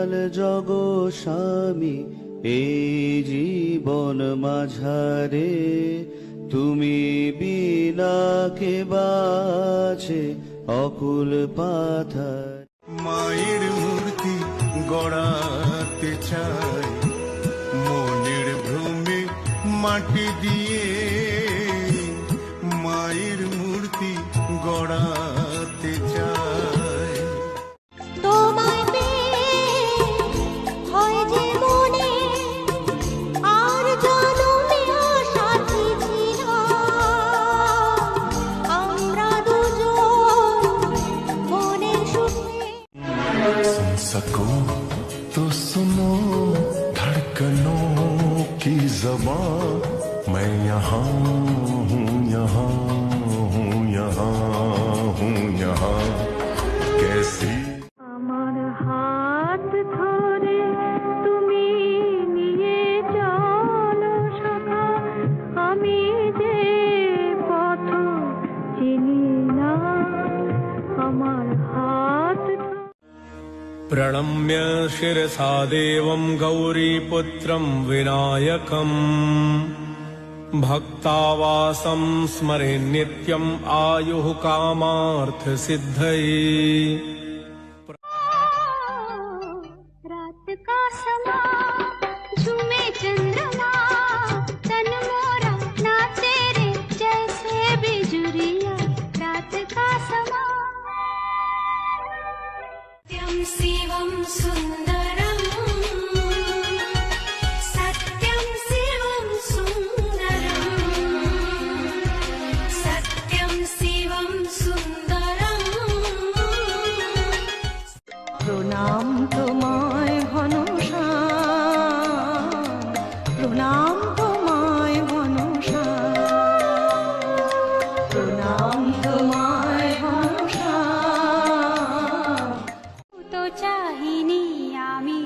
Dayal jug স্বামী এই জীবন মাঝারে তুমি বিনা কে বাছে অকুল পাথার। মায়ের মূর্তি গড়াতে চাই মনের ভ্রমে মাটি দিয়ে, মায়ের মূর্তি গড়াতে চাই। তোমায় পেয়ে হয় যে মনে আর জনমে সাথী ছিলাম আমরা দুজন মনের সুখে। सुन सको तो सुनो धड़कनों की ज़बां, मैं यहाँ हूँ, यहाँ हूँ, यहाँ हूँ, यहाँ कैसी। আমার হাত ধরে তুমি নিয়ে চলো সখা, আমি যে পথ চিনি না আমার হাত। प्रणम्य शिरसा देवं गौरीपुत्रं विनायकम् भक्तावासं स्मरे नित्यम् आयुः कामार्थसिद्धये। रात का समा झूमे चंद्रमा तन मोरा नाचे रे जैसे बिजुरिया। रात का समा सत्यं शिवं सुंदरं, सत्यं शिवं सुंदरं, सत्यं शिवं सुंदरं। প্রণাম তোমায় ঘনশ্যাম, প্রণাম তোমায় ঘনশ্যাম, প্রণাম তোমায় ঘনশ্যাম। তো চাহিনি আমি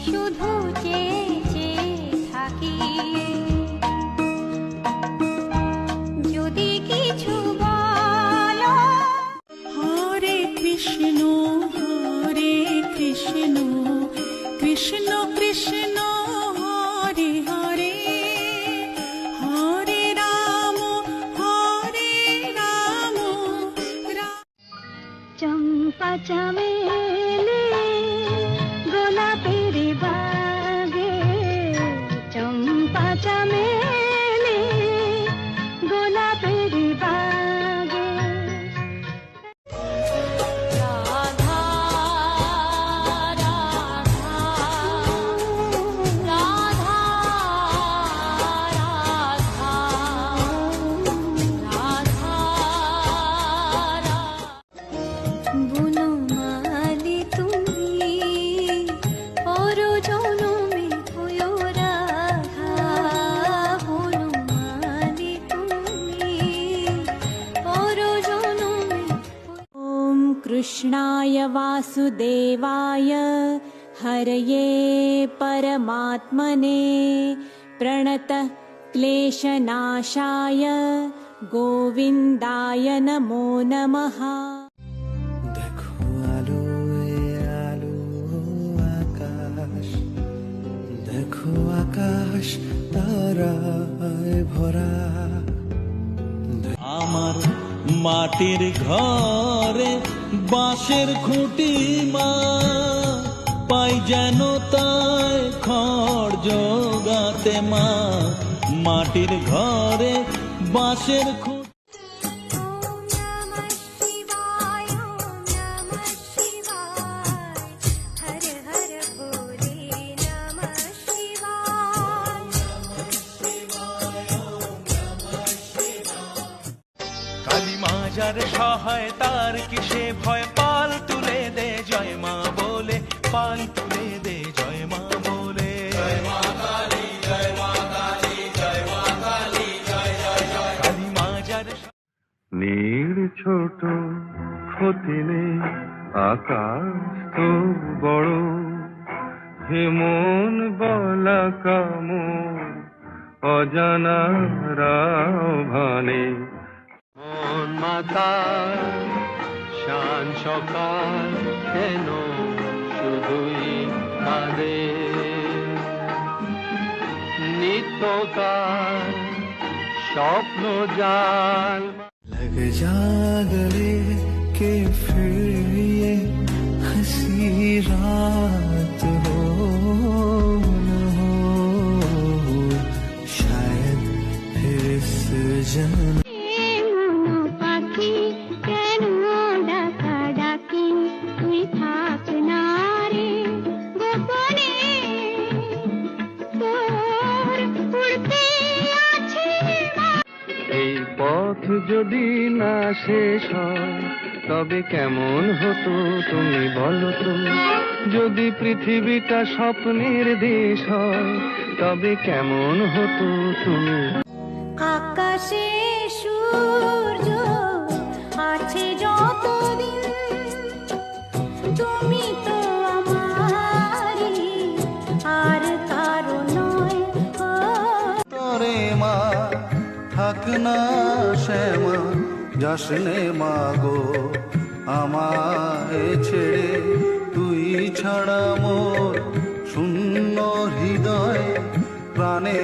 শুধু চেয়ে চেয়ে থাকি, যদি কিছু বলো। হরে কৃষ্ণ কৃষ্ণ কৃষ্ণ হরে হরে, হরে রাম চম্পা চামেলি গোলাপের বাগে, চম্পা চামেলি গোলাপের বাগে। রাধা রাধা রাধা রাধা রাধা। বনমালী তুমি পর জনমে হয়ো রাধা, বনমালী তুমি পর জনমে। ওম কৃষ্ণায় বাসুদেবায় হরয়ে পরমাত্মনে প্রণতঃ ক্লেশনাশায় গোবিন্দায় নমো নমঃ। দেখো আলো আলো আকাশ, দেখো আকাশ তারায় ভরা। আমার মাটির ঘরে বাঁশের খুঁটি মা, পাই যেন তাই খড় জোগাতে মা। মাটির ঘরে বাঁশের খুঁটি। কালী মা যার সহায় তার কিসে ভয়, পাল তুলে দে জয় মা বলে, পাল তুলে দে জয় মা বলে। কালী মা যার নীল ছোট ক্ষতি নেই আকাশ তো বড়, হেমন বলা কামো অজানা রাভানে। মন মাতা শান সকাল কেন শুধুই কাঁদে নিত্যকার স্বপ্ন জাল लग जा गले के फिर ये हंसी रात हो न हो शायद फिर इस जन्म পাখি কেন ডাকা ডাকি তুই থাক না রে গোপনে তোর উড়তে আছে এই পথ যদি না শেষ হয় তবে কেমন হতো তুমি বলো তো যদি পৃথিবীটা স্বপ্নের দেশ হয় তবে কেমন হতো তুমি আকাশে সূর্য আছে যতদিন তুমি তো আমারই আর কারো নয় ও তরে মা থাক না শ্যামা যাসনে মা গো আমায় ছেড়ে তুই ছাড়া মোর শূন্য হৃদয় প্রাণে